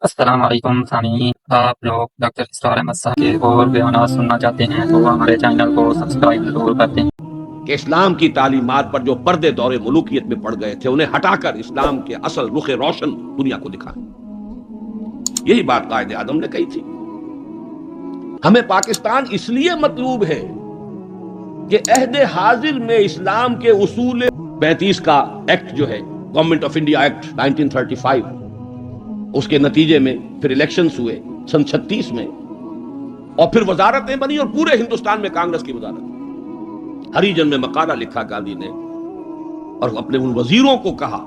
السلام علیکم سامعین، آپ لوگ ڈاکٹر اسرار احمد صاحب کے اور بیانات سننا چاہتے ہیں تو ہمارے چینل کو سبسکرائب ضرور کر دیں۔ کہ اسلام کی تعلیمات پر جو پردے دور ملوکیت میں پڑ گئے تھے انہیں ہٹا کر اسلام کے اصل رخ روشن دنیا کو دکھائیں۔ یہی بات قائد اعظم نے کہی تھی۔ ہمیں پاکستان اس لیے مطلوب ہے کہ عہد حاضر میں اسلام کے اصول 35 کا ایکٹ جو ہے گورنمنٹ آف انڈیا ایکٹ 1935، اس کے نتیجے میں پھر الیکشنز ہوئے سن 36 میں، اور پھر وزارتیں بنی اور پورے ہندوستان میں کانگریس کی وزارت۔ ہریجن میں مقالہ لکھا گاندھی نے اور اپنے ان وزیروں کو کہا،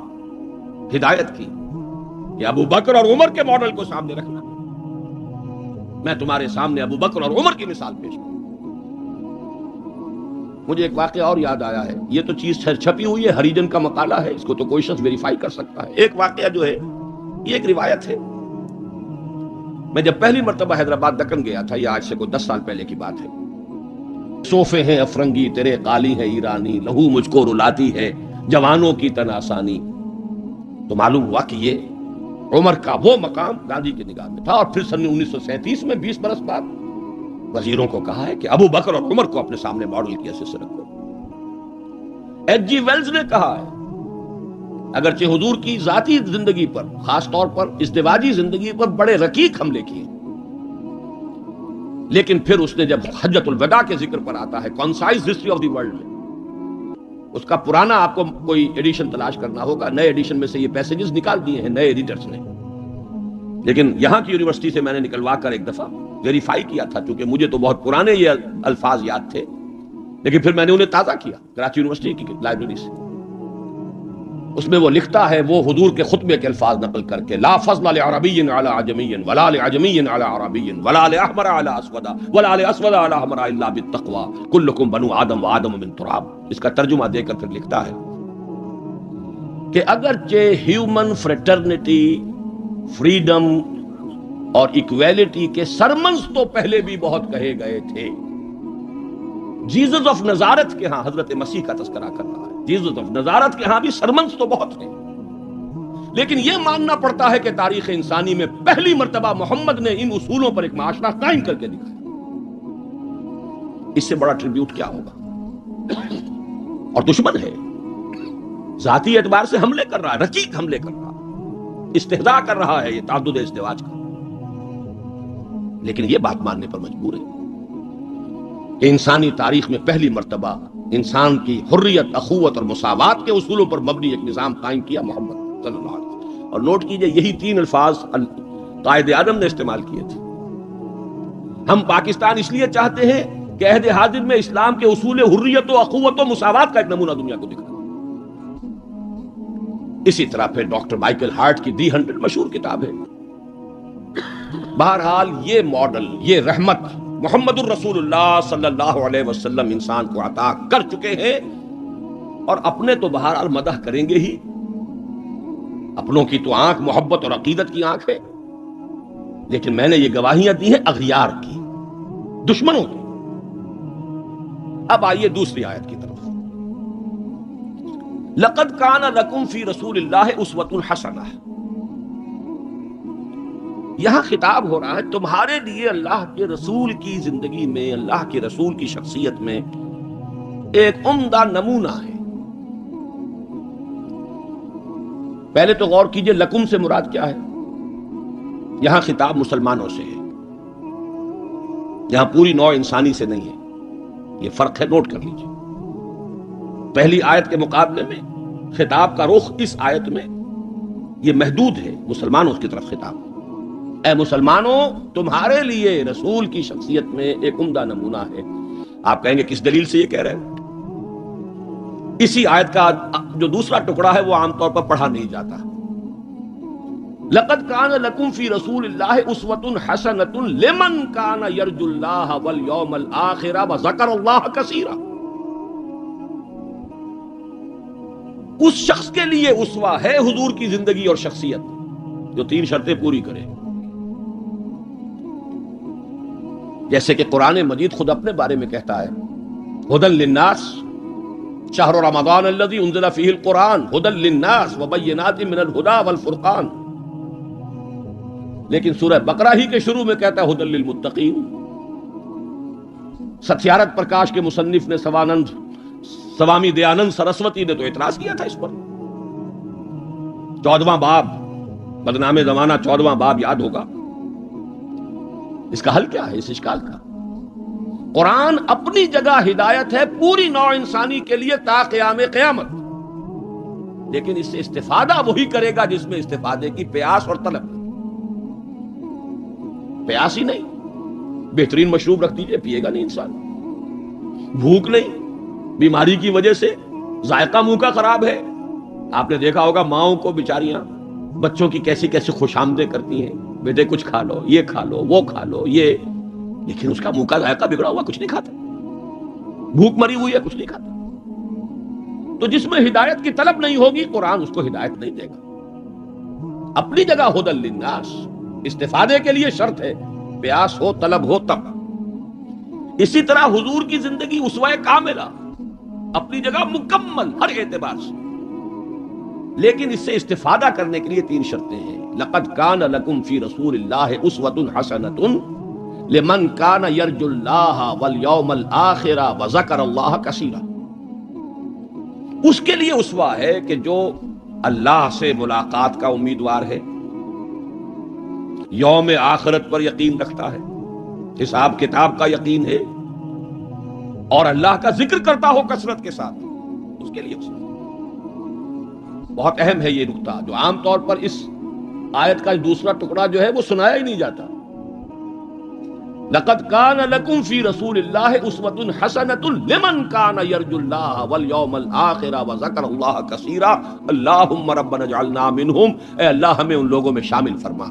ہدایت کی کہ ابو بکر اور عمر کے ماڈل کو سامنے رکھنا۔ میں تمہارے سامنے ابو بکر اور عمر کی مثال پیش کروں۔ مجھے ایک واقعہ اور یاد آیا ہے، یہ تو چیز چھپی ہوئی ہے، ہریجن کا مقالہ ہے، اس کو تو کوئی شخص ویریفائی کر سکتا ہے۔ ایک واقعہ جو ہے، یہ ایک روایت ہے۔ میں جب پہلی مرتبہ حیدرآباد دکن گیا تھا، یہ آج سے کوئی 10 سال پہلے کی بات ہے۔ صوفے ہیں افرنگی تیرے قالی ہے ایرانی، لہو مجھ کو رلاتی ہے جوانوں کی تن آسانی۔ تو معلوم ہوا کہ یہ عمر کا وہ مقام گاندھی کی نگاہ میں تھا، اور پھر سن 1937 میں 20 برس بعد وزیروں کو کہا ہے کہ ابو بکر اور عمر کو اپنے سامنے ماڈل کی حیثیت سے رکھو۔ ایچ جی ویلز نے کہا ہے، اگرچہ حضور کی ذاتی زندگی پر، خاص طور پر ازدواجی زندگی پر بڑے رقیق حملے کیے، لیکن پھر اس نے جب حجۃ الوداع کے ذکر پر آتا ہے concise history of the world میں، اس کا پرانا آپ کو کوئی ایڈیشن تلاش کرنا ہوگا، نئے ایڈیشن میں سے یہ پیسیجز نکال دیے ہیں نئے ایڈیٹرز نے، لیکن یہاں کی یونیورسٹی سے میں نے نکلوا کر ایک دفعہ ویریفائی کیا تھا، چونکہ مجھے تو بہت پرانے یہ الفاظ یاد تھے، لیکن پھر میں نے انہیں تازہ کیا کراچی یونیورسٹی کی لائبریری سے۔ اس میں وہ لکھتا ہے، وہ حضور کے خطبے کے الفاظ نقل کر کے، لا فضل لعربی علی عجمی ولا لعجمی علی عربی ولا لاحمر علی اسود ولا لاسود علی احمر الا بالتقوی کلکم بنو آدم وآدم من تراب۔ اس کا ترجمہ دے کر پھر لکھتا ہے کہ اگرچہ ہیومن فریٹرنٹی، فریڈم اور ایکویلٹی کے سرمنز تو پہلے بھی بہت کہے گئے تھے، جیزس آف نزارت کے ہاں حضرت مسیح کا تذکرہ کر رہا ہے، جیزس آف نزارت کے ہاں بھی سرمنز تو بہت ہیں، لیکن یہ ماننا پڑتا ہے کہ تاریخ انسانی میں پہلی مرتبہ محمد نے ان اصولوں پر ایک معاشرہ قائم کر کے دکھایا۔ اس سے بڑا ٹریبیوٹ کیا ہوگا؟ اور دشمن ہے، ذاتی اعتبار سے حملے کر رہا ہے، رقیق حملے کر رہا ہے، استہزاء کر رہا ہے یہ تعدد ازدواج کا، لیکن یہ بات ماننے پر مجبور ہے کہ انسانی تاریخ میں پہلی مرتبہ انسان کی حریت، اخوت اور مساوات کے اصولوں پر مبنی ایک نظام قائم کیا محمد صلی اللہ علیہ وسلم۔ اور نوٹ کیجئے، یہی 3 الفاظ قائد اعظم نے استعمال کیے تھے۔ ہم پاکستان اس لیے چاہتے ہیں کہ عہد حاضر میں اسلام کے اصول حریت و اخوت و مساوات کا ایک نمونہ دنیا کو دکھائے۔ اسی طرح پھر ڈاکٹر مائیکل ہارٹ کی دی 100 مشہور کتاب ہے۔ بہرحال یہ ماڈل، یہ رحمت محمد الرسول اللہ صلی اللہ علیہ وسلم انسان کو عطا کر چکے ہیں، اور اپنے تو بہرحال مدح کریں گے ہی، اپنوں کی تو آنکھ محبت اور عقیدت کی آنکھ ہے، لیکن میں نے یہ گواہیاں دی ہیں اغیار کی، دشمنوں کی۔ اب آئیے دوسری آیت کی طرف۔ لقد کان لکم فی رسول اللہ اسوۃ حسنہ، یہاں خطاب ہو رہا ہے تمہارے لیے اللہ کے رسول کی زندگی میں، اللہ کے رسول کی شخصیت میں ایک عمدہ نمونہ ہے۔ پہلے تو غور کیجئے، لکم سے مراد کیا ہے؟ یہاں خطاب مسلمانوں سے ہے، یہاں پوری نوع انسانی سے نہیں ہے، یہ فرق ہے، نوٹ کر لیجئے۔ پہلی آیت کے مقابلے میں خطاب کا رخ اس آیت میں یہ محدود ہے، مسلمانوں کی طرف خطاب۔ اے مسلمانوں، تمہارے لیے رسول کی شخصیت میں ایک عمدہ نمونہ ہے۔ آپ کہیں گے کس دلیل سے یہ کہہ رہے ہیں؟ اسی آیت کا جو دوسرا ٹکڑا ہے وہ عام طور پر پڑھا نہیں جاتا۔ لقد کان لکم فی رسول اللہ اسوۃ حسنۃ لمن کان یرجو اللہ والیوم الآخر وذکر اللہ کثیرا۔ اس شخص کے لیے اسوہ ہے حضور کی زندگی اور شخصیت جو 3 شرطیں پوری کرے، جیسے کہ قرآن مجید خود اپنے بارے میں کہتا ہے، ہدی للناس شہر رمضان الذی انزل فیہ القرآن ہدی للناس وبینات من الہدی والفرقان۔ لیکن سورہ بقرہ ہی کے شروع میں کہتا ہے ھدی للمتقین. ستیارتھ پرکاش کے مصنف نے سوامی دیانند سرسوتی نے تو اعتراض کیا تھا اس پر. 14واں باب، بدنام زمانہ 14واں باب یاد ہوگا. اس کا حل کیا ہے اس اشکال کا؟ قرآن اپنی جگہ ہدایت ہے پوری نوع انسانی کے لیے تا قیام قیامت، لیکن اس سے استفادہ وہی کرے گا جس میں استفادے کی پیاس اور طلب. پیاس ہی نہیں، بہترین مشروب رکھ دیجئے، پیے گا نہیں انسان. بھوک نہیں، بیماری کی وجہ سے ذائقہ منہ کا خراب ہے. آپ نے دیکھا ہوگا ماؤں کو بیچاریاں بچوں کی کیسی کیسی خوش آمدیں کرتی ہیں، بیٹے کچھ کھا لو، یہ کھا لو، وہ کھا لو، یہ، لیکن اس کا منہ کا ذائقہ بگڑا ہوا کچھ نہیں کھاتا. بھوک مری ہوئی ہے کچھ نہیں کھاتا. تو جس میں ہدایت کی طلب نہیں ہوگی قرآن اس کو ہدایت نہیں دے گا. اپنی جگہ ھدی للناس، استفادے کے لیے شرط ہے، پیاس ہو طلب ہو تب. اسی طرح حضور کی زندگی اسوہ کاملہ، اپنی جگہ مکمل ہر اعتبار سے، لیکن اس سے استفادہ کرنے کے لیے 3 شرطیں ہیں. لقد کان لکم فی رسول اللہ اسوۃ حسنۃ لمن کان یرجو اللہ والیوم الآخر وذکر اللہ کثیرا. اس کے لیے اسوہ ہے کہ جو اللہ سے ملاقات کا امیدوار ہے، یوم آخرت پر یقین رکھتا ہے، حساب کتاب کا یقین ہے، اور اللہ کا ذکر کرتا ہو کثرت کے ساتھ، اس کے لیے اسوہ. بہت اہم ہے یہ نقطہ جو عام طور پر اس آیت کا دوسرا ٹکڑا جو ہے وہ سنایا ہی نہیں جاتا. لقد کان لکم فی رسول اللہ اسوۃ حسنۃ لمن کان یرجو اللہ والیوم الآخر وذکر اللہ کثیرا اللہم ربنا اجعلنا منہم. اے اللہ ہمیں ان لوگوں میں شامل فرما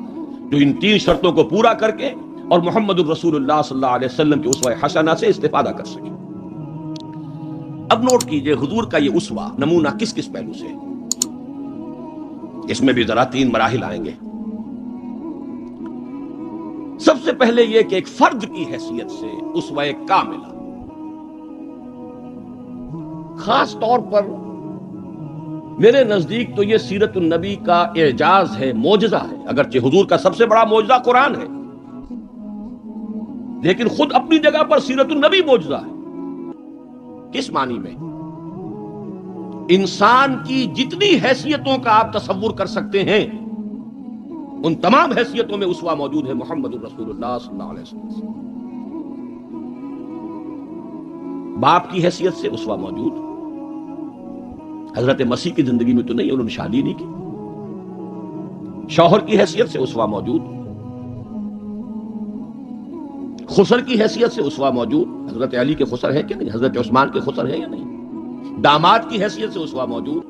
جو ان 3 شرطوں کو پورا کر کے اور محمد الرسول اللہ صلی اللہ علیہ وسلم کی اسوہ حسنہ سے استفادہ کر سکے. اب نوٹ کیجئے حضور کا یہ اسوہ نمونہ کس کس پہلو سے ہے. اس میں بھی ذرا 3 مراحل آئیں گے. سب سے پہلے یہ کہ ایک فرد کی حیثیت سے اسوہ کاملہ، خاص طور پر میرے نزدیک تو یہ سیرت النبی کا اعجاز ہے، معجزہ ہے. اگرچہ حضور کا سب سے بڑا معجزہ قرآن ہے، لیکن خود اپنی جگہ پر سیرت النبی معجزہ ہے. کس معنی میں؟ انسان کی جتنی حیثیتوں کا آپ تصور کر سکتے ہیں ان تمام حیثیتوں میں اسوہ موجود ہے محمد الرسول اللہ صلی اللہ علیہ وسلم. باپ کی حیثیت سے اسوہ موجود، حضرت مسیح کی زندگی میں تو نہیں، انہوں نے شادی نہیں کی. شوہر کی حیثیت سے اسوہ موجود، خسر کی حیثیت سے اسوہ موجود. حضرت علی کے خسر ہے کہ نہیں؟ حضرت عثمان کے خسر ہے یا نہیں؟ داماد کی حیثیت سے اسوہ موجود،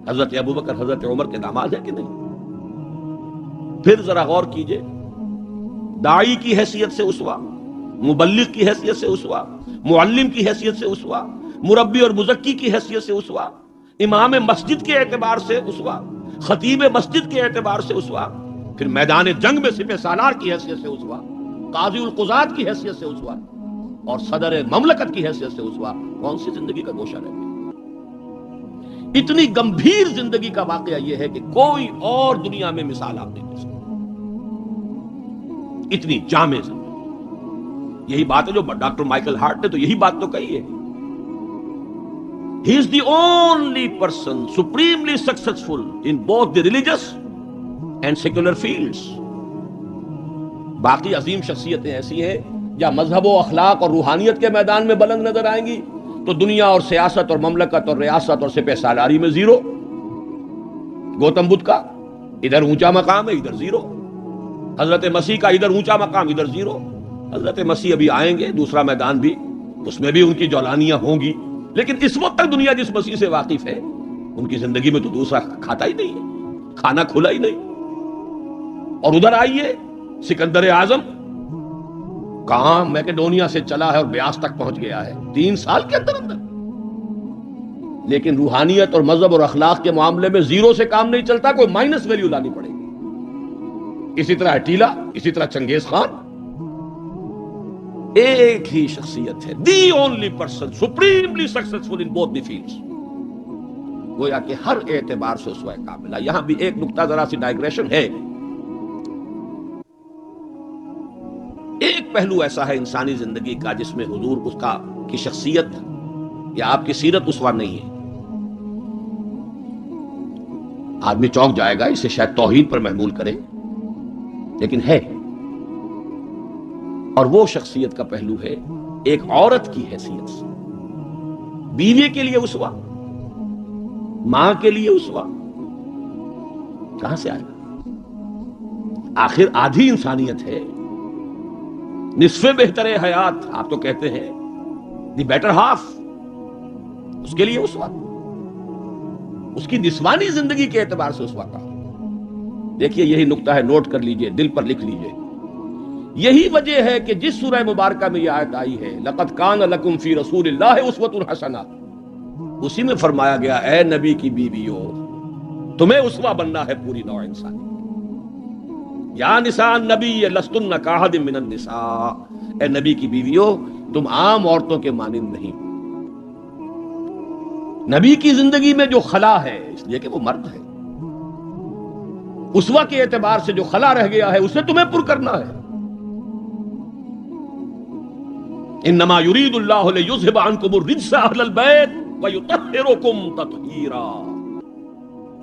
حضرت ابوبکر حضرت عمر کے داماد ہے کہ نہیں؟ پھر ذرا غور کیجئے، داعی کی حیثیت سے اسوہ، مبلغ کی حیثیت سے اسوہ، معلم کی حیثیت سے اسوہ، مربی اور مزکی کی حیثیت سے اسوہ، امام مسجد کے اعتبار سے اسوہ، خطیب مسجد کے اعتبار سے اسوہ، پھر میدان جنگ میں سپہ سالار کی حیثیت سے اسوہ، قاضی القضات کی حیثیت سے اسوہ، اور صدر مملکت کی حیثیت سے اسوہ. کون سی زندگی کا گوشہ رہ گیا؟ اتنی گمبھیر زندگی کا واقعہ یہ ہے کہ کوئی اور دنیا میں مثال آپ نہیں دے سکتے. اتنی جامع زندگی. یہی بات ہے جو ڈاکٹر مائیکل ہارٹ نے تو یہی بات تو کہی ہے. He is the only person supremely successful in both the religious and secular fields. باقی عظیم شخصیتیں ایسی ہیں یا مذہب و اخلاق اور روحانیت کے میدان میں بلند نظر آئیں گی تو دنیا اور سیاست اور مملکت اور ریاست اور سپہ سالاری میں زیرو. گوتم بدھ کا ادھر اونچا مقام ہے ادھر زیرو، حضرت مسیح کا ادھر اونچا مقام ادھر زیرو. حضرت مسیح ابھی آئیں گے، دوسرا میدان بھی، اس میں بھی ان کی جولانیاں ہوں گی، لیکن اس وقت تک دنیا جس مسیح سے واقف ہے ان کی زندگی میں تو دوسرا کھاتا ہی نہیں ہے، کھانا کھلا ہی نہیں. اور ادھر آئیے سکندر اعظم کہاں میکڈونیا سے چلا ہے اور بیاس تک پہنچ گیا ہے 3 سال کے اندر اندر. لیکن روحانیت اور مذہب اور اخلاق کے معاملے میں زیرو سے کام نہیں چلتا، کوئی مائنس ویلیو لانی پڑے گی. اسی طرح اٹیلا، اسی طرح چنگیز خان. ایک ہی شخصیت ہے، the only person supremely successful in both the fields. گویا کہ ہر اعتبار سے اسوہ کاملہ. یہاں بھی ایک نقطہ ذرا سی ڈائگریشن ہے. ایک پہلو ایسا ہے انسانی زندگی کا جس میں حضور کی شخصیت یا آپ کی سیرت اسوہ نہیں ہے. آدمی چونک جائے گا، اسے شاید توحید پر محمول کرے، لیکن ہے. اور وہ شخصیت کا پہلو ہے ایک عورت کی حیثیت سے. بیوی کے لیے اسوہ، ماں کے لیے اسوہ کہاں سے آئے گا؟ آخر آدھی انسانیت ہے، نصف بہتر حیات آپ تو کہتے ہیں، دی بیٹر ہاف، اس کے لیے اسوہ، اس کی نسوانی زندگی کے اعتبار سے اسوہ کا. دیکھیے یہی نقطہ ہے، نوٹ کر لیجئے، دل پر لکھ لیجئے. یہی وجہ ہے کہ جس سورہ مبارکہ میں یہ آیت آئی ہے لَقَدْ كَانَ لَكُمْ فِي رَسُولِ اللَّهِ أُسْوَةٌ حَسَنَةٌ، اسی میں فرمایا گیا اے نبی کی بیویوں تمہیں اسوہ بننا ہے پوری نوع انسانی. یا نساء النبی لستن کاحد من النساء، اے نبی کی بیویوں تم عام عورتوں کے مانند نہیں. نبی کی زندگی میں جو خلا ہے اس لیے کہ وہ مرد ہے، اسوہ کے اعتبار سے جو خلا رہ گیا ہے اسے تمہیں پر کرنا ہے. انما یرید اللہ لیذھب عنکم الرجس اہل البیت ویطہرکم تطہیرا.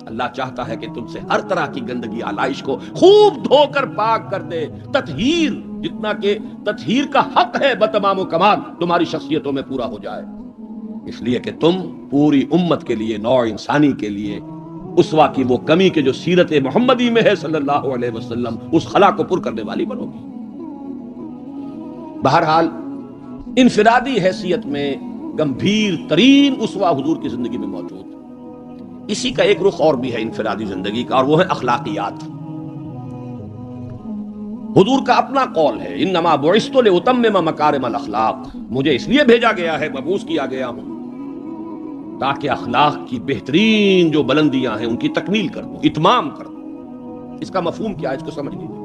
اللہ چاہتا ہے کہ تم سے ہر طرح کی گندگی آلائش کو خوب دھو کر پاک کر دے. تطہیر، جتنا کہ تطہیر کا حق ہے بتمام و کمال تمہاری شخصیتوں میں پورا ہو جائے، اس لیے کہ تم پوری امت کے لیے، نوع انسانی کے لیے اسوہ کی وہ کمی کہ جو سیرت محمدی میں ہے صلی اللہ علیہ وسلم، اس خلا کو پر کرنے والی بنو گی. بہرحال انفرادی حیثیت میں گمبھیر ترین اسوہ حضور کی زندگی میں موجود. اسی کا ایک رخ اور بھی ہے انفرادی زندگی کا، اور وہ ہے اخلاقیات. حضور کا اپنا قول ہے انما بعثت لاتمم مکارم الاخلاق، مجھے اس لیے بھیجا گیا ہے، مبعوث کیا گیا ہوں تاکہ اخلاق کی بہترین جو بلندیاں ہیں ان کی تکمیل کر دوں، اتمام کر دوں. اس کا مفہوم کیا ہے اس کو سمجھ لیجیے.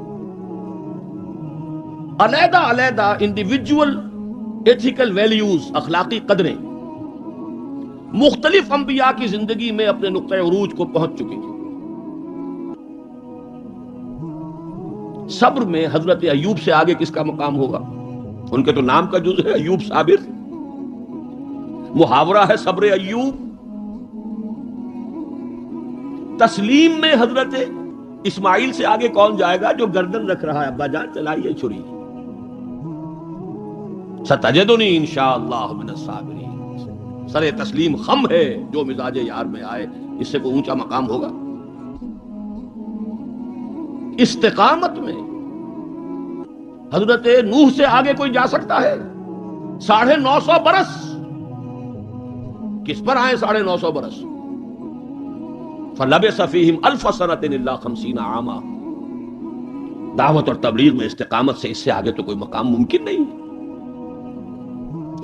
علیحدہ علیحدہ انڈیویجول ایتھیکل ویلیوز، اخلاقی قدریں مختلف انبیاء کی زندگی میں اپنے نقطہ عروج کو پہنچ چکی تھی. صبر میں حضرت ایوب سے آگے کس کا مقام ہوگا؟ ان کے تو نام کا جز ہے ایوب صابر، محاورہ ہے صبر ایوب. تسلیم میں حضرت اسماعیل سے آگے کون جائے گا جو گردن رکھ رہا ہے، ابا جان چلائیے چھری، ستجدنی انشاءاللہ من الصابرین. سر تسلیم خم ہے جو مزاج یار میں آئے، اس سے کوئی اونچا مقام ہوگا؟ استقامت میں حضرت نوح سے آگے کوئی جا سکتا ہے؟ 950 برس کس پر آئے؟ 950 برس. فلبث فیہم 1000 سنۃ الا 50 عاما. دعوت اور تبلیغ میں استقامت سے اس سے آگے تو کوئی مقام ممکن نہیں.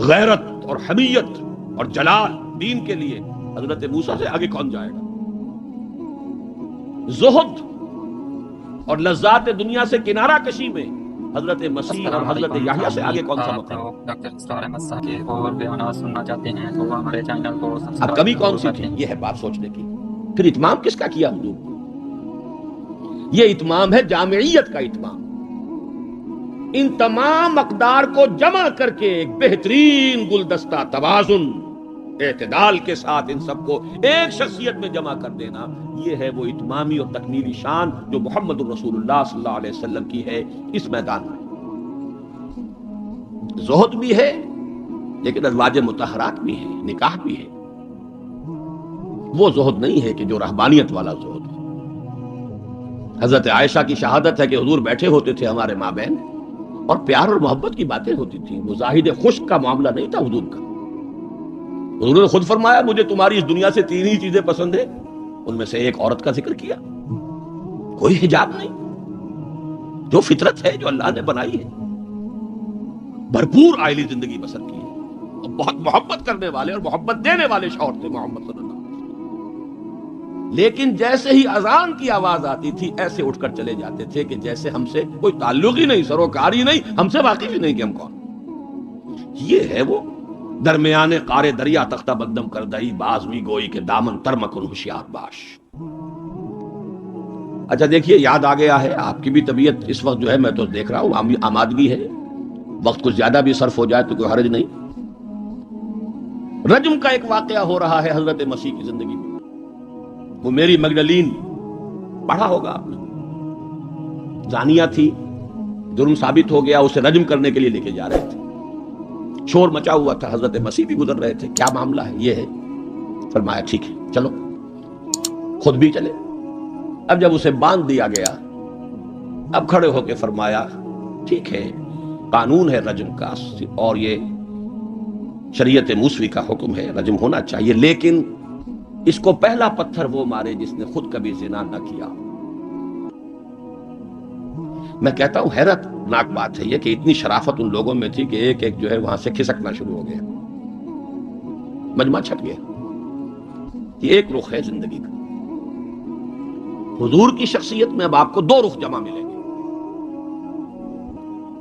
غیرت اور حمیت اور جلال دین کے لیے حضرت موسیٰ سے آگے کون جائے گا؟ زہد اور لذات دنیا سے کنارہ کشی میں حضرت مسیح اور حضرت یحییٰ سے آگے کون سا مقام؟ ڈاکٹر اسرار احمد صاحب کے اور بیانات سننا چاہتے ہیں تو وہ ہمارے چینل کو سبسکرائب اب کمی کون سی تھی؟ یہ ہے بات سوچنے کی. پھر اتمام کس کا کیا حضور؟ یہ اتمام ہے جامعیت کا اتمام. ان تمام اقدار کو جمع کر کے ایک بہترین گلدستہ توازن، اعتدال کے ساتھ ان سب کو ایک شخصیت میں جمع کر دینا، یہ ہے وہ اتمامی اور تکمیلی شان جو محمد الرسول اللہ صلی اللہ علیہ وسلم کی ہے اس میدان میں. زہد بھی ہے لیکن ازواج مطہرات بھی ہے، نکاح بھی ہے. وہ زہد نہیں ہے کہ جو رہبانیت والا زہد. حضرت عائشہ کی شہادت ہے کہ حضور بیٹھے ہوتے تھے ہمارے مابین اور پیار اور محبت کی باتیں ہوتی تھیں. وہ زاہد خشک کا معاملہ نہیں تھا حضور کا. حضور نے خود فرمایا مجھے تمہاری اس دنیا سے 3 ہی چیزیں پسند ہیں، ان میں سے ایک عورت کا ذکر کیا. کوئی حجاب نہیں، جو فطرت ہے جو اللہ نے بنائی ہے. بھرپور عائلی زندگی بسر کی ہے اور بہت محبت کرنے والے اور محبت دینے والے شوہر تھے محمد صلی اللہ علیہ وسلم. لیکن جیسے ہی اذان کی آواز آتی تھی ایسے اٹھ کر چلے جاتے تھے کہ جیسے ہم سے کوئی تعلق ہی نہیں، سروکار ہی نہیں، ہم سے واقف ہی نہیں کہ ہم کون. یہ ہے وہ درمیانے قارے دریا تختہ بندم کر دہی بازوی گوئی کے دامن ترمکن ہوشیار باش. اچھا دیکھیے یاد آ گیا ہے، آپ کی بھی طبیعت اس وقت جو ہے میں تو دیکھ رہا ہوں آمادگی ہے. وقت کچھ زیادہ بھی صرف ہو جائے تو کوئی حرج نہیں۔ رجم کا ایک واقعہ ہو رہا ہے حضرت مسیح کی زندگی میں۔ وہ میری مگدلین پڑھا ہوگا آپ نے، زانیہ تھی، جرم ثابت ہو گیا، اسے رجم کرنے کے لیے لے کے جا رہے تھے، شور مچا ہوا تھا، حضرت مسیح بھی گزر رہے تھے، کیا معاملہ ہے؟ یہ ہے۔ فرمایا ٹھیک ہے چلو، خود بھی چلے۔ اب جب اسے باندھ دیا گیا، اب کھڑے ہو کے فرمایا ٹھیک ہے، قانون ہے رجم کا اور یہ شریعت موسوی کا حکم ہے، رجم ہونا چاہیے، لیکن اس کو پہلا پتھر وہ مارے جس نے خود کبھی زنا نہ کیا۔ میں کہتا ہوں حیرت ناک بات ہے یہ کہ اتنی شرافت ان لوگوں میں تھی کہ ایک ایک جو ہے وہاں سے کھسکنا شروع ہو گیا، مجمع چھٹ گیا۔ یہ ایک رخ ہے زندگی کا۔ حضور کی شخصیت میں اب آپ کو دو رخ جمع ملیں گے۔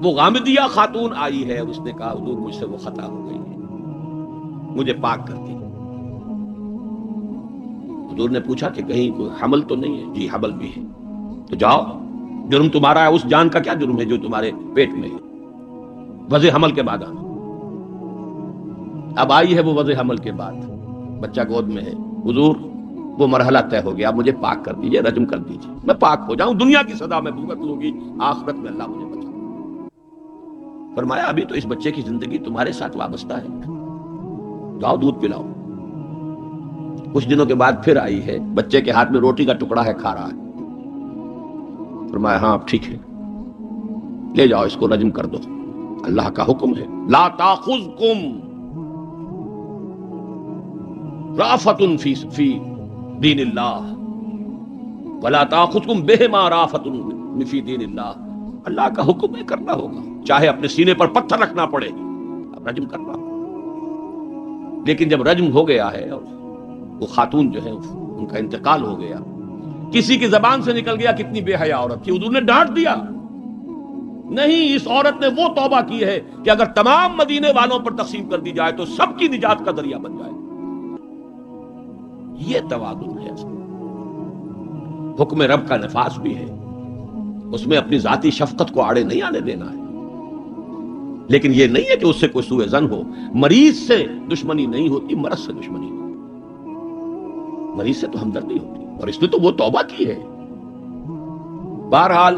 وہ غامدیہ خاتون آئی ہے، اس نے کہا حضور مجھ سے وہ خطا ہو گئی ہے، مجھے پاک کر دی۔ حضور نے پوچھا کہ کہیں کوئی حمل تو نہیں ہے؟ جی حمل بھی ہے۔ تو جاؤ، جرم تمہارا ہے، اس جان کا کیا جرم ہے جو تمہارے پیٹ میں ہے؟ وضع حمل کے بعد آنا۔ اب آئی ہے وہ وضع حمل کے بعد، بچہ گود میں ہے۔ حضور وہ مرحلہ طے ہو گیا، مجھے پاک کر دیجئے، رجم کر دیجئے، میں پاک ہو جاؤں، دنیا کی سزا میں بھگت لوں گی، آخرت میں اللہ مجھے بچا۔ فرمایا ابھی تو اس بچے کی زندگی تمہارے ساتھ وابستہ ہے، جاؤ دودھ پلاؤ۔ کچھ دنوں کے بعد پھر آئی ہے، بچے کے ہاتھ میں روٹی کا ٹکڑا ہے، کھا رہا ہے۔ فرمایا ہاں ٹھیک ہے، لے جاؤ اس کو رجم کر دو، اللہ کا حکم ہے۔ لا تاخذکم رافۃ فی دین اللہ ولا تاخذکم بہما رافۃ فی دین اللہ۔ اللہ کا حکم ہے، کرنا ہوگا، چاہے اپنے سینے پر پتھر رکھنا پڑے، اب رجم کرنا ہوگا۔ لیکن جب رجم ہو گیا ہے اور وہ خاتون جو ہے ان کا انتقال ہو گیا، کسی کی زبان سے نکل گیا کتنی بے حیا عورت تھی، حضور نے ڈانٹ دیا، نہیں اس عورت نے وہ توبہ کی ہے کہ اگر تمام مدینے والوں پر تقسیم کر دی جائے تو سب کی نجات کا ذریعہ بن جائے۔ یہ توازن ہے، حکم رب کا نفاذ بھی ہے، اس میں اپنی ذاتی شفقت کو آڑے نہیں آنے دینا ہے، لیکن یہ نہیں ہے کہ اس سے کوئی سوء ظن ہو۔ مریض سے دشمنی نہیں ہوتی، مرض سے دشمنی ہوتی، مریض سے تو ہمدردی ہوتی، اور اس نے تو وہ توبہ کی ہے۔ بہرحال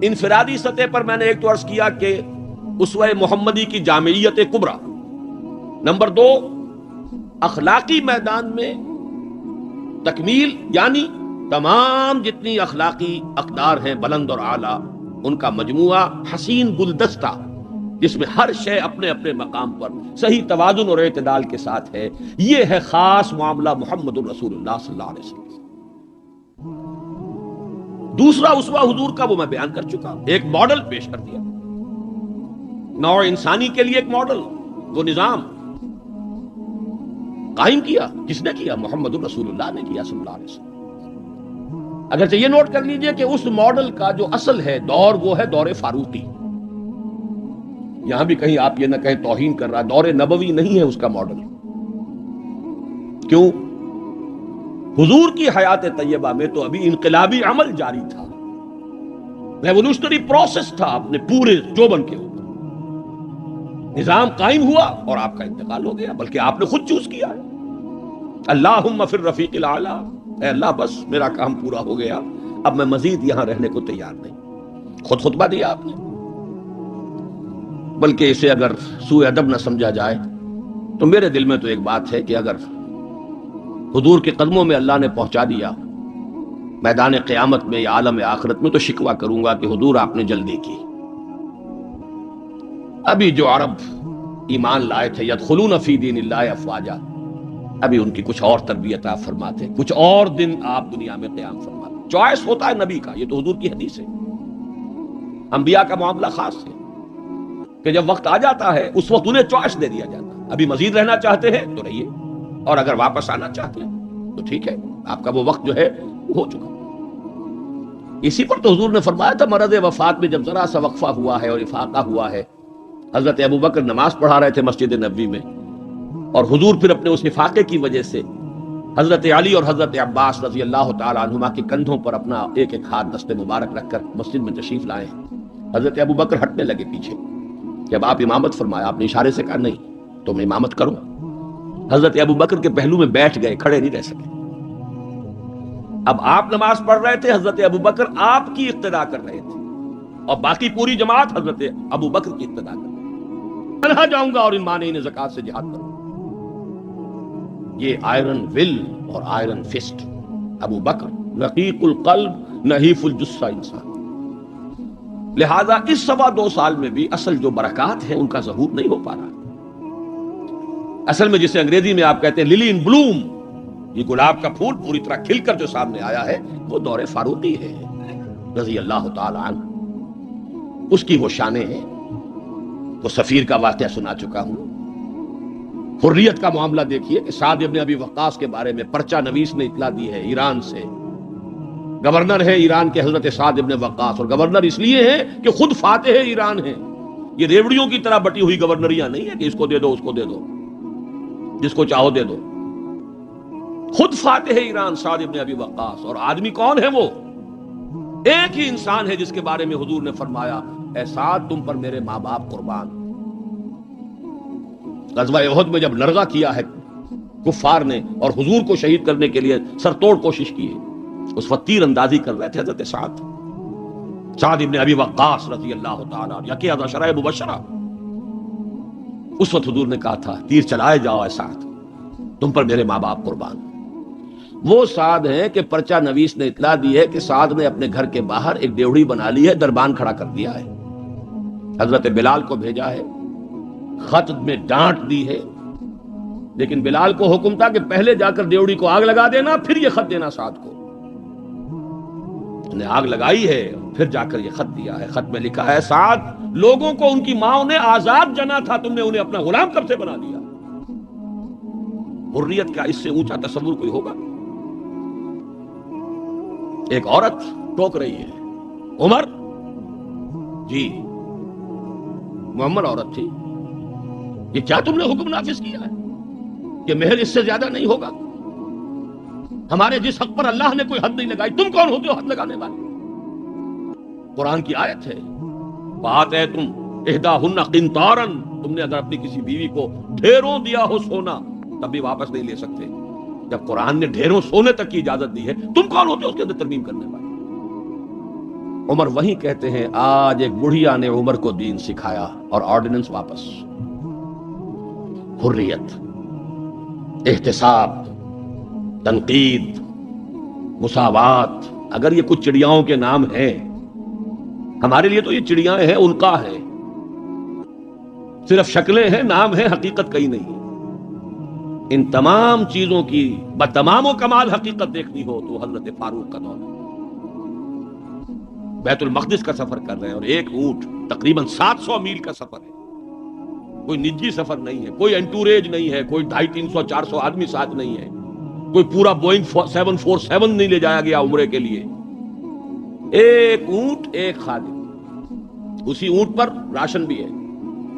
انفرادی سطح پر میں نے ایک تو عرض کیا کہ اسوہ محمدی کی جامعیت کبریٰ، نمبر دو اخلاقی میدان میں تکمیل، یعنی تمام جتنی اخلاقی اقدار ہیں بلند اور اعلیٰ، ان کا مجموعہ حسین گلدستہ جس میں ہر شے اپنے اپنے مقام پر صحیح توازن اور اعتدال کے ساتھ ہے، یہ ہے خاص معاملہ محمد الرسول اللہ صلی اللہ علیہ وسلم۔ دوسرا اسوہ حضور کا وہ میں بیان کر چکا، ایک ماڈل پیش کر دیا، نوع انسانی کے لیے ایک ماڈل، وہ نظام قائم کیا، کس نے کیا؟ محمد الرسول اللہ نے کیا صلی اللہ علیہ وسلم۔ اگرچہ یہ نوٹ کر لیجئے کہ اس ماڈل کا جو اصل ہے دور، وہ ہے دور فاروقی۔ یہاں بھی کہیں آپ یہ نہ کہیں توہین کر رہا، دور نبوی نہیں ہے اس کا ماڈل۔ کیوں؟ حضور کی حیات طیبہ میں تو ابھی انقلابی عمل جاری تھا، ریولوشنری پروسیس تھا اپنے پورے جوبن کے اوپر، نظام قائم ہوا اور آپ کا انتقال ہو گیا، بلکہ آپ نے خود چوز کیا ہے۔ اللہم فی الرفیق الاعلی، اے اللہ بس میرا کام پورا ہو گیا، اب میں مزید یہاں رہنے کو تیار نہیں۔ خود خطبہ دیا آپ نے، بلکہ اسے اگر سوء ادب نہ سمجھا جائے تو میرے دل میں تو ایک بات ہے کہ اگر حضور کے قدموں میں اللہ نے پہنچا دیا میدان قیامت میں یا عالم آخرت میں، تو شکوہ کروں گا کہ حضور آپ نے جلدی کی۔ ابھی جو عرب ایمان لائے تھے یدخلون فی دین اللہ افواجا، ابھی ان کی کچھ اور تربیت آپ فرماتے، کچھ اور دن آپ دنیا میں قیام فرماتے۔ چوائس ہوتا ہے نبی کا، یہ تو حضور کی حدیث ہے۔ انبیاء کا معاملہ خاص ہے کہ جب وقت آ جاتا ہے اس وقت انہیں چوائس دے دیا جاتا ہے، ابھی مزید رہنا چاہتے ہیں تو رہیے، اور اگر واپس آنا چاہتے ہیں تو ٹھیک ہے، آپ کا وہ وقت جو ہے ہو چکا۔ اسی پر تو حضور نے فرمایا تھا مرض وفات میں جب ذرا سا وقفہ ہوا ہے اور افاقہ ہوا ہے، حضرت ابوبکر نماز پڑھا رہے تھے مسجد نبوی میں، اور حضور پھر اپنے اس افاقے کی وجہ سے حضرت علی اور حضرت عباس رضی اللہ تعالی عنہما کے کندھوں پر اپنا ایک ایک ہاتھ دست مبارک رکھ کر مسجد میں تشریف لائے۔ حضرت ابوبکر ہٹنے لگے پیچھے، جب آپ امامت فرمایا آپ نے اشارے سے کہا نہیں تم امامت کرو. حضرت ابو بکر کے پہلو میں بیٹھ گئے, کھڑے نہیں رہ سکے. اب آپ نماز پڑھ رہے تھے, حضرت ابو بکر آپ کی اقتدا کر رہے تھے اور باقی پوری جماعت حضرت ابو بکر کی اقتدا کر رہی تھی. تنہا جاؤں گا اور ان مانعین زکات سے جہاد کروں. یہ آئرن ول اور آئرن فسٹ. ابو بکر رقیق القلب نحیف الجثہ انسان. لہذا اس 2.25 سال میں بھی اصل جو برکات ہیں ان کا ظہور نہیں ہو پا رہا. اصل میں جسے انگریزی میں آپ کہتے ہیں للی ان بلوم, یہ گلاب کا پھول پوری طرح کھل کر جو سامنے آیا ہے وہ دور فاروقی ہے رضی اللہ تعالی عنہ. اس کی وہ شانیں ہیں. وہ سفیر کا واقعہ سنا چکا ہوں. حریت کا معاملہ دیکھیے کہ سعد ابن ابی وقاص کے بارے میں پرچہ نویس نے اطلاع دی ہے ایران سے. گورنر ہے ایران کے حضرت سعد ابن وقاص, اور گورنر اس لیے ہے کہ خود فاتح ایران ہیں. یہ ریوڑیوں کی طرح بٹی ہوئی گورنریاں نہیں ہے کہ اس کو دے دو اس کو دے دو, جس کو چاہو دے دو. خود فاتح ایران سعد ابن ابی وقاص. اور آدمی کون ہے وہ؟ ایک ہی انسان ہے جس کے بارے میں حضور نے فرمایا اے سعد تم پر میرے ماں باپ قربان. غزوہ احد میں جب لرغہ کیا ہے کفار نے اور حضور کو شہید کرنے کے لیے سر توڑ کوشش کی ہے, اس وقت تیر اندازی کر رہے تھے حضرت سعد ابن ابی وقاص رضی اللہ تعالیٰ عنہ, یکی عشرہ مبشرہ. اس وقت حضور نے کہا تھا تیر چلائے جاؤ اے سعد تم پر میرے ماں باپ قربان. وہ سعد ہیں کہ پرچہ نویس نے اطلاع دی ہے کہ سعد نے اپنے گھر کے باہر ایک ڈیوڑی بنا لی ہے, دربان کھڑا کر دیا ہے. حضرت بلال کو بھیجا ہے, خط میں ڈانٹ دی ہے, لیکن بلال کو حکم تھا کہ پہلے جا کر ڈیوڑی کو آگ لگا دینا پھر یہ خط دینا سعد کو. نے آگ لگائی ہے پھر جا کر یہ خط دیا ہے. خط میں لکھا ہے سعد لوگوں کو ان کی ماں نے آزاد جنا تھا, تم نے انہیں اپنا غلام کب سے بنا دیا. حریت کا اس سے اونچا تصور کوئی ہوگا؟ ایک عورت ٹوک رہی ہے, عمر جی محمد عورت تھی, یہ کیا تم نے حکم نافذ کیا ہے کہ مہر اس سے زیادہ نہیں ہوگا؟ ہمارے جس حق پر اللہ نے کوئی حد نہیں لگائی, تم کون ہوتے ہو حد لگانے والے؟ قرآن کی آیت ہے بات ہے تم احداہن قنطارن, تم نے اگر اپنی کسی بیوی کو ڈھیروں دیا ہو سونا تب بھی واپس نہیں لے سکتے. جب قرآن نے ڈھیروں سونے تک کی اجازت دی ہے تم کون ہوتے ہو اس کے اندر ترمیم کرنے والے؟ عمر وہیں کہتے ہیں آج ایک بڑھیا نے عمر کو دین سکھایا اور آرڈیننس واپس. حریت, احتساب, تنقید, مساوات, اگر یہ کچھ چڑیاؤں کے نام ہیں ہمارے لیے تو یہ چڑیاں ہیں, ان کا ہے, صرف شکلیں ہیں, نام ہے, حقیقت کہیں نہیں. ان تمام چیزوں کی بتمام و کمال حقیقت دیکھنی ہو تو حضرت فاروق کا دور ہے. بیت المقدس کا سفر کر رہے ہیں اور ایک اونٹ تقریباً 700 میل کا سفر ہے, کوئی نجی سفر نہیں ہے, کوئی انٹوریج نہیں ہے, کوئی 250, 300, 400 آدمی ساتھ نہیں ہے, کوئی پورا بوئنگ 747 نہیں لے جایا گیا عمرے کے لیے. ایک اونٹ ایک خادم, اسی اونٹ پر راشن بھی ہے,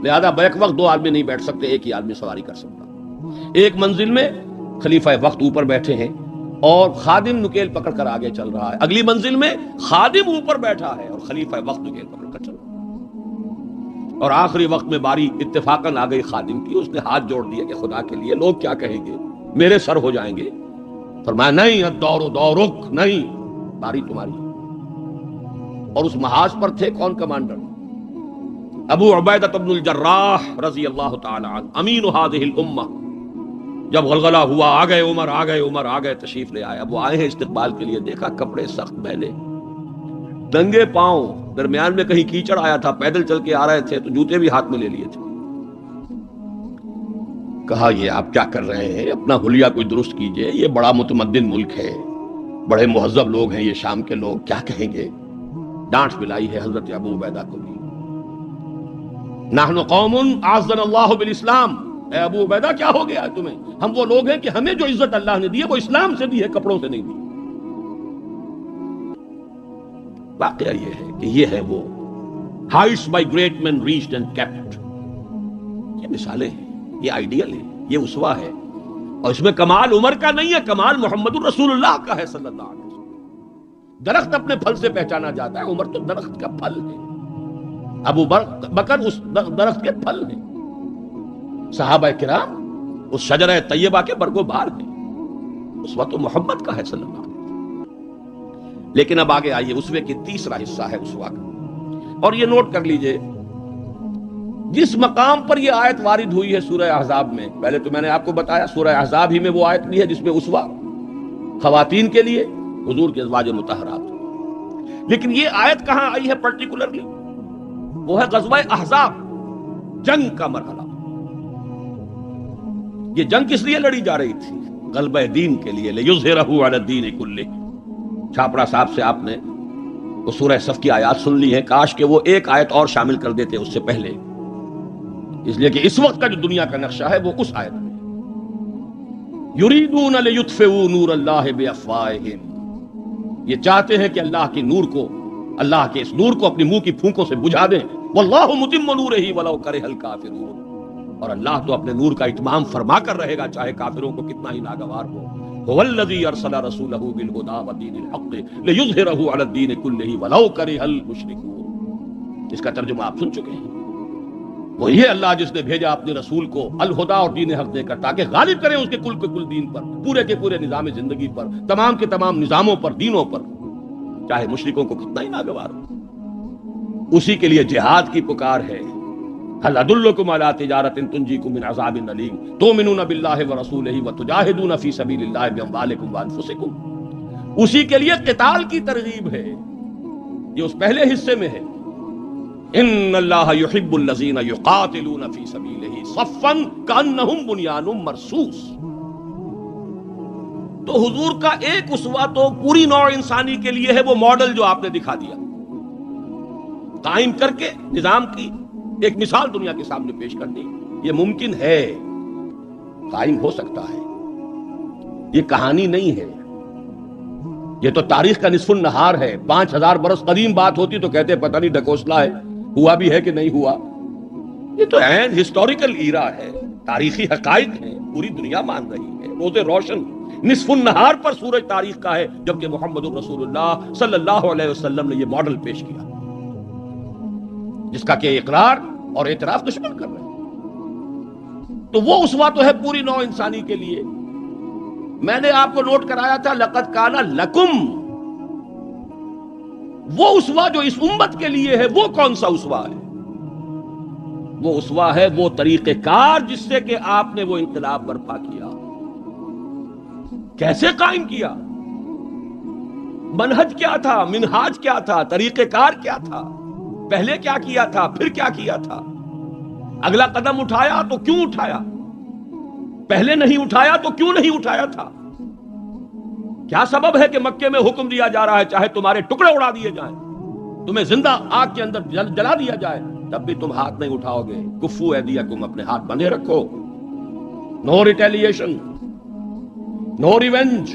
لہذا بیک وقت 2 آدمی نہیں بیٹھ سکتے, ایک ہی آدمی سواری کر سکتا. ایک منزل میں خلیفہ وقت اوپر بیٹھے ہیں اور خادم نکیل پکڑ کر آگے چل رہا ہے, اگلی منزل میں خادم اوپر بیٹھا ہے اور خلیفہ وقت نکیل پکڑ کر چل رہا ہے. اور آخری وقت میں باری اتفاقاً آ گئی خادم کی, اس نے ہاتھ جوڑ دیا کہ خدا کے لیے لوگ کیا کہیں گے, میرے سر ہو جائیں گے. فرمایا نہیں الدور دورک, نہیں, باری تمہاری. اور اس محاذ پر تھے کون کمانڈر؟ ابو عبیدہ بن الجراح رضی اللہ تعالی عنہ, امین هذه الامہ. جب غلغلہ ہوا آ گئے عمر, آ گئے عمر, آ گئے, تشریف لے آئے. اب وہ آئے ہیں استقبال کے لیے, دیکھا کپڑے سخت میلے, ننگے پاؤں, درمیان میں کہیں کیچڑ آیا تھا, پیدل چل کے آ رہے تھے تو جوتے بھی ہاتھ میں لے لیے تھے. کہا یہ آپ کیا کر رہے ہیں, اپنا حلیہ کوئی درست کیجئے, یہ بڑا متمدن ملک ہے, بڑے مہذب لوگ ہیں یہ شام کے لوگ, کیا کہیں گے. ڈانٹ ملائی ہے حضرت ابو عبیدہ کو بھی. نحن قوم اعزنا اللہ بالاسلام, اے ابو عبیدہ کیا ہو گیا ہے تمہیں, ہم وہ لوگ ہیں کہ ہمیں جو عزت اللہ نے دی ہے وہ اسلام سے دی ہے, کپڑوں سے نہیں دی. واقعہ یہ ہے کہ یہ ہے وہ heights by great men reached and kept. یہ مثالیں ہیں, یہ آئیڈیل ہے, یہ اسوہ ہے, اور اس میں کمال عمر کا نہیں ہے, کمال محمد الرسول اللہ کا ہے صلی اللہ علیہ وسلم. درخت اپنے پھل سے پہچانا جاتا ہے, عمر تو درخت کا پھل ہے. ابو بکر اس درخت کے پھل ہیں، صحابہ کرام اس شجرہ طیبہ کے برگ و بار ہیں، اسوہ تو محمد کا ہے صلی اللہ علیہ وسلم۔ لیکن اب آگے آئیے، اسوے کی تیسرا حصہ ہے اسوہ کا، اور یہ نوٹ کر لیجئے جس مقام پر یہ آیت وارد ہوئی ہے سورہ احزاب میں، پہلے تو میں نے آپ کو بتایا سورہ احزاب ہی میں وہ آیت بھی ہے جس میں اسوہ خواتین کے لیے حضور کے ازواج مطہرات، لیکن یہ آیت کہاں آئی ہے پرٹیکولرلی؟ وہ ہے غزوہ احزاب، جنگ کا مرحلہ۔ یہ جنگ کس لیے لڑی جا رہی تھی؟ غلبہ دین کے لیے، لِیُظْهِرَهُ عَلَى الدِّینِ كُلِّهِ۔ چھاپڑا صاحب سے آپ نے وہ سورہ صف کی آیات سن لی ہیں، کاش کہ وہ ایک آیت اور شامل کر دیتے اس سے پہلے، اس لیے کہ اس وقت کا جو دنیا کا نقشہ ہے وہ اس آیت میں، یریدون لیطفئوا نور اللہ بافواہہم، یہ چاہتے ہیں کہ اللہ کے نور کو، اللہ کے اس نور کو اپنی منہ کی پھونکوں سے بجھا دیں، واللہ متم نورہ ولو کرہ الکافرون، اور اللہ تو اپنے نور کا اتمام فرما کر رہے گا چاہے کافروں کو کتنا ہی ناگوار ہو۔ هو الذی ارسل رسولہ بالہدی ودین الحق لیظہرہ علی الدین کلہ ولو کرہ المشرکون۔ اس کا ترجمہ آپ سن چکے ہیں، وہ یہ اللہ جس نے بھیجا اپنے رسول کو الہدا اور دین حق دے کر تاکہ غالب کریں اس کے کل دین پر، پورے کے پورے نظام زندگی پر، تمام کے تمام نظاموں پر، دینوں پر، چاہے مشرکوں کو کتنا ہی ناگوار ہو۔ اسی کے لیے جہاد کی پکار ہے، هل ادلکم علی تجارۃ تنجیکم من عذاب الیم تؤمنون باللہ ورسولہ وتجاہدون فی سبیل اللہ باموالکم وانفسکم۔ اسی کے لیے قتال کی ترغیب ہے، یہ اس پہلے حصے میں ہے، ان اللہ یحب الذین یقاتلون فی سبیلہ صفا کانہم بنیان مرصوص۔ تو حضور کا ایک اسوہ تو پوری نوع انسانی کے لیے ہے، وہ ماڈل جو آپ نے دکھا دیا، قائم کر کے نظام کی ایک مثال دنیا کے سامنے پیش کر دی۔ یہ ممکن ہے، قائم ہو سکتا ہے، یہ کہانی نہیں ہے، یہ تو تاریخ کا نصف النہار ہے۔ 5000 برس قدیم بات ہوتی تو کہتے پتہ نہیں ڈھکوسلا ہے، ہوا بھی ہے کہ نہیں ہوا۔ یہ تو عین ہسٹوریکل ایرا ہے، تاریخی حقائق ہیں، پوری دنیا مان رہی ہے۔ روز روشن نصف النہار پر سورج تاریخ کا ہے جبکہ محمد الرسول اللہ صلی اللہ علیہ وسلم نے یہ ماڈل پیش کیا، جس کا کہ اقرار اور اعتراف دشمن کر رہے ہیں۔ تو وہ اسوہ تو ہے پوری نوع انسانی کے لیے۔ میں نے آپ کو نوٹ کرایا تھا لقد کان لکم، وہ اسوہ جو اس امت کے لیے ہے وہ کون سا اسوہ ہے؟ وہ اسوہ ہے وہ طریقہ کار جس سے کہ آپ نے وہ انقلاب برپا کیا، کیسے قائم کیا، منہج کیا تھا، منہاج کیا تھا، طریقہ کار کیا تھا، پہلے کیا کیا تھا، پھر کیا کیا تھا، اگلا قدم اٹھایا تو کیوں اٹھایا، پہلے نہیں اٹھایا تو کیوں نہیں اٹھایا تھا، کیا سبب ہے کہ مکے میں حکم دیا جا رہا ہے چاہے تمہارے ٹکڑے اڑا دیے جائیں، تمہیں زندہ آگ کے اندر جلا دیا جائے تب بھی تم ہاتھ نہیں اٹھاؤ گے، کفو ایدیکم، اپنے ہاتھ بندھے رکھو، نو ریٹیلیشن، نو ریونج،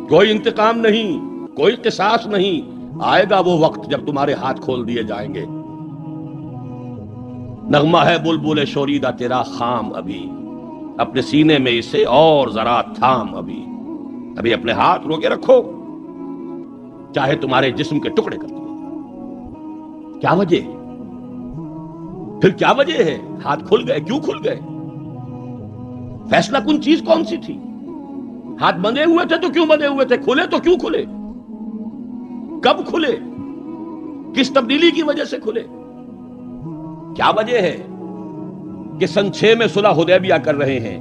کوئی انتقام نہیں، کوئی قصاص نہیں، آئے گا وہ وقت جب تمہارے ہاتھ کھول دیے جائیں گے۔ نغمہ ہے بلبل شوریدہ تیرا خام، ابھی اپنے سینے میں اسے اور ذرا تھام، ابھی اپنے ہاتھ روکے رکھو، چاہے تمہارے جسم کے ٹکڑے کر دیے۔ کیا وجہ ہے؟ پھر کیا وجہ ہے؟ ہاتھ کھل گئے، کیوں کھل گئے؟ فیصلہ کن چیز کون سی تھی؟ ہاتھ بندھے ہوئے تھے تو کیوں بندھے ہوئے تھے؟ کھلے تو کیوں کھلے؟ کب کھلے؟ کس تبدیلی کی وجہ سے کھلے؟ کیا وجہ ہے کہ سن 6 میں صلح حدیبیہ کر رہے ہیں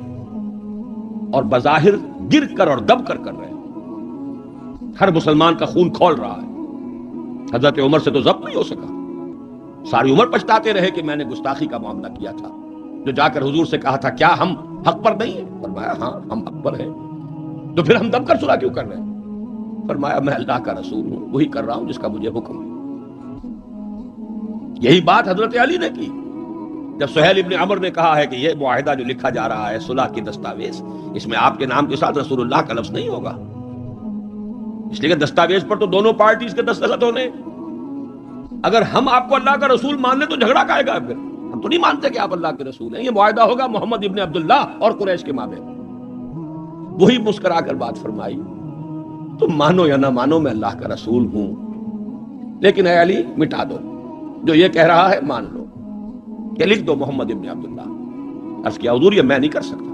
اور بظاہر گر کر اور دب کر رہے ہیں، ہر مسلمان کا خون کھول رہا ہے، حضرت عمر سے تو ضبط نہیں ہو سکا، ساری عمر پچھتاتے رہے کہ میں نے گستاخی کا معاملہ کیا تھا، جو جا کر حضور سے کہا تھا کیا ہم حق پر نہیں ہیں؟ فرمایا ہاں ہم حق پر ہیں، تو پھر ہم دب کر صلح کیوں کر رہے ہیں؟ فرمایا میں اللہ کا رسول ہوں، وہی کر رہا ہوں جس کا مجھے حکم ہے۔ یہی بات حضرت علی نے کی جب سہیل ابن عمر نے کہا ہے کہ یہ معاہدہ جو لکھا جا رہا ہے صلح کی دستاویز، اس میں آپ کے نام کے ساتھ رسول اللہ کا لفظ نہیں ہوگا، اس لیے کہ دستاویز پر تو دونوں پارٹیز کے دستخط ہونے، اگر ہم آپ کو اللہ کا رسول مان لیں تو جھگڑا کائے گا، پھر ہم تو نہیں مانتے کہ آپ اللہ کے رسول ہیں، یہ معاہدہ ہوگا محمد ابن عبداللہ اور قریش کے مابین۔ وہی مسکرا کر بات فرمائی، تم مانو یا نہ مانو میں اللہ کا رسول ہوں، لیکن اے علی مٹا دو، جو یہ کہہ رہا ہے مان لو کہ لکھ دو محمد ابن عبداللہ. عرض کیا حضور یہ میں نہیں کر سکتا.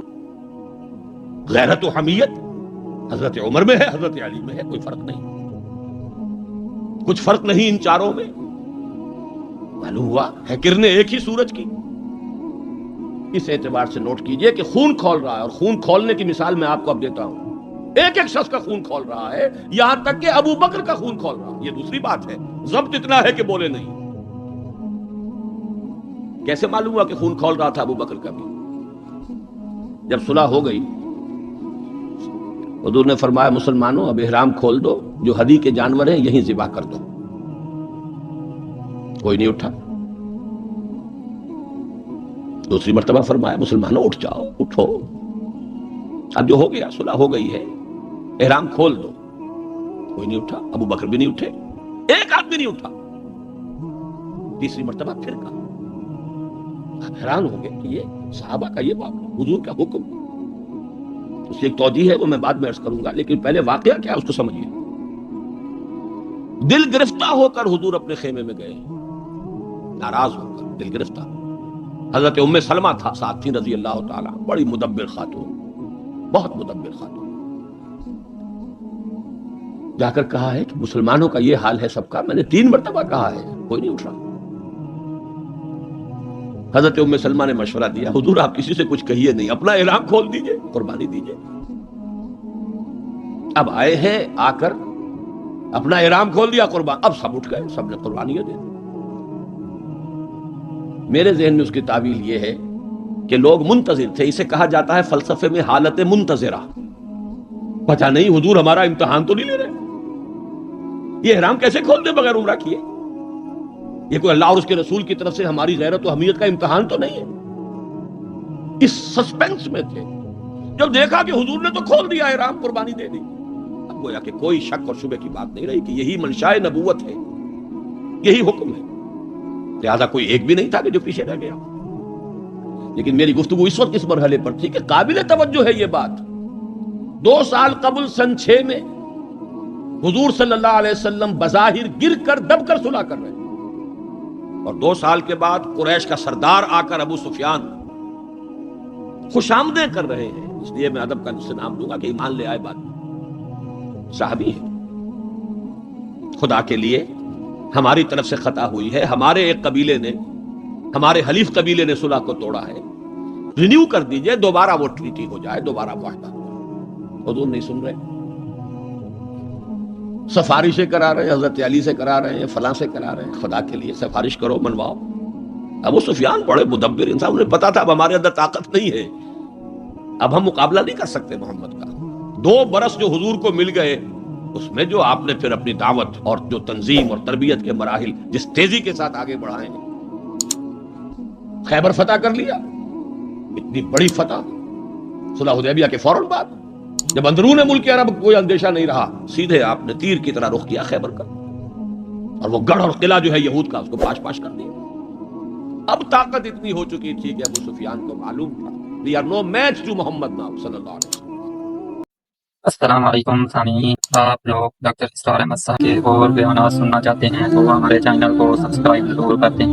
غیرت و حمیت حضرت عمر میں ہے، حضرت علی میں ہے، کوئی فرق نہیں. کچھ فرق نہیں ان چاروں میں. معلوم ہوا ہے کرنیں ایک ہی سورج کی. اس اعتبار سے نوٹ کیجئے کہ خون کھول رہا ہے، اور خون کھولنے کی مثال میں آپ کو اب دیتا ہوں. ایک ایک شخص کا خون کھول رہا ہے، یہاں تک کہ ابو بکر کا خون کھول رہا ہے. یہ دوسری بات ہے، ضبط اتنا ہے کہ بولے نہیں. کیسے معلوم ہوا کہ خون کھول رہا تھا ابو بکر کا بھی؟ جب صلح ہو گئی حضور نے فرمایا مسلمانوں اب احرام کھول دو، جو ہدی کے جانور ہیں یہیں ذبح کر دو. کوئی نہیں اٹھا. دوسری مرتبہ فرمایا مسلمانوں اٹھ جاؤ، اٹھو، اب جو ہو گیا صلح ہو گئی ہے، احرام کھول دو. کوئی نہیں اٹھا. ابو بکر بھی نہیں اٹھے، ایک آدمی نہیں اٹھا. تیسری مرتبہ پھر کہا. حیران ہو گئے کہ یہ صحابہ کا یہ معاملہ، حضور کا حکم. اس کی ایک توجیہ ہے وہ میں بعد میں عرض کروں گا، لیکن پہلے واقعہ کیا اس کو سمجھیے. دل گرفتہ ہو کر حضور اپنے خیمے میں گئے، ناراض ہو کر، دل گرفتہ. حضرت ام سلمہ تھا ساتھ تھی رضی اللہ تعالی، بڑی مدبر خاتون، بہت مدبر خاتون. جا کر کہا ہے کہ مسلمانوں کا یہ حال ہے سب کا. میں نے 3 مرتبہ کہا ہے، کوئی نہیں اٹھ رہا. حضرت ام سلمہ نے مشورہ دیا حضور آپ کسی سے کچھ کہیے نہیں، اپنا احرام کھول دیجئے، قربانی دیجئے. اب آئے ہیں، آ کر اپنا احرام کھول دیا، قربان. اب سب اٹھ گئے، سب نے قربانیاں دے دی. میرے ذہن میں اس کی تعویل یہ ہے کہ لوگ منتظر تھے. اسے کہا جاتا ہے فلسفے میں حالت منتظرہ. پتہ نہیں حضور ہمارا امتحان تو نہیں لے رہے، یہ احرام کیسے کھول دیں بغیر عمرہ کیے؟ یہ کوئی اللہ اور اس کے رسول کی طرف سے ہماری غیرت و حمیت کا امتحان تو نہیں ہے؟ اس سسپینس میں تھے. جب دیکھا کہ حضور نے تو کھول دیا احرام، قربانی دے دی، اب گویا کہ کوئی شک اور شبہ کی بات نہیں رہی کہ یہی منشاء نبوت ہے، یہی حکم ہے. لہذا کوئی ایک بھی نہیں تھا کہ جو پیچھے رہ گیا. لیکن میری گفتگو اس وقت اس مرحلے پر تھی کہ قابل توجہ ہے یہ بات. 2 سال قبل سن 6 میں حضور صلی اللہ علیہ وسلم بظاہر گر کر دب کر صلح کر رہے ہیں، اور 2 سال کے بعد قریش کا سردار آ کر ابو سفیان خوش آمدیں کر رہے ہیں. اس لیے میں ادب کا جس سے نام دوں گا کہ ایمان لے آئے. بات صحابی ہے. خدا کے لیے ہماری طرف سے خطا ہوئی ہے، ہمارے ایک قبیلے نے، ہمارے حلیف قبیلے نے صلح کو توڑا ہے، رینیو کر دیجئے، دوبارہ وہ ٹریٹی ہو جائے، دوبارہ معاہدہ. حضور نہیں سن رہے، سفارشیں کرا رہے ہیں، حضرت علی سے کرا رہے ہیں، فلاں سے کرا رہے ہیں. خدا کے لیے سفارش کرو، منواؤ. ابو سفیان بڑے مدبر انسان، انہیں پتا تھا اب ہمارے اندر طاقت نہیں ہے، اب ہم مقابلہ نہیں کر سکتے محمد کا. 2 برس جو حضور کو مل گئے، اس میں جو آپ نے پھر اپنی دعوت اور جو تنظیم اور تربیت کے مراحل جس تیزی کے ساتھ آگے بڑھائے ہیں. خیبر فتح کر لیا، اتنی بڑی فتح. صلح حدیبیہ کے فوراً بعد جب اندرون ملک عرب کوئی اندیشہ نہیں رہا، سیدھے آپ نے تیر کی طرح رخ کیا خیبر کا، اور وہ گڑھ اور قلعہ جو ہے یہود کا، اس کو پاش پاش کر دیا. اب طاقت اتنی ہو چکی تھی کہ ابو سفیان کو معلوم تھا we are no match to Muhammad now صلی اللہ علیہ وسلم. السلام علیکم سامعین، آپ لوگ ڈاکٹر اسرار احمد صاحب کے اور بیانات سننا چاہتے ہیں تو ہمارے چینل کو سبسکرائب ضرور کرتے ہیں.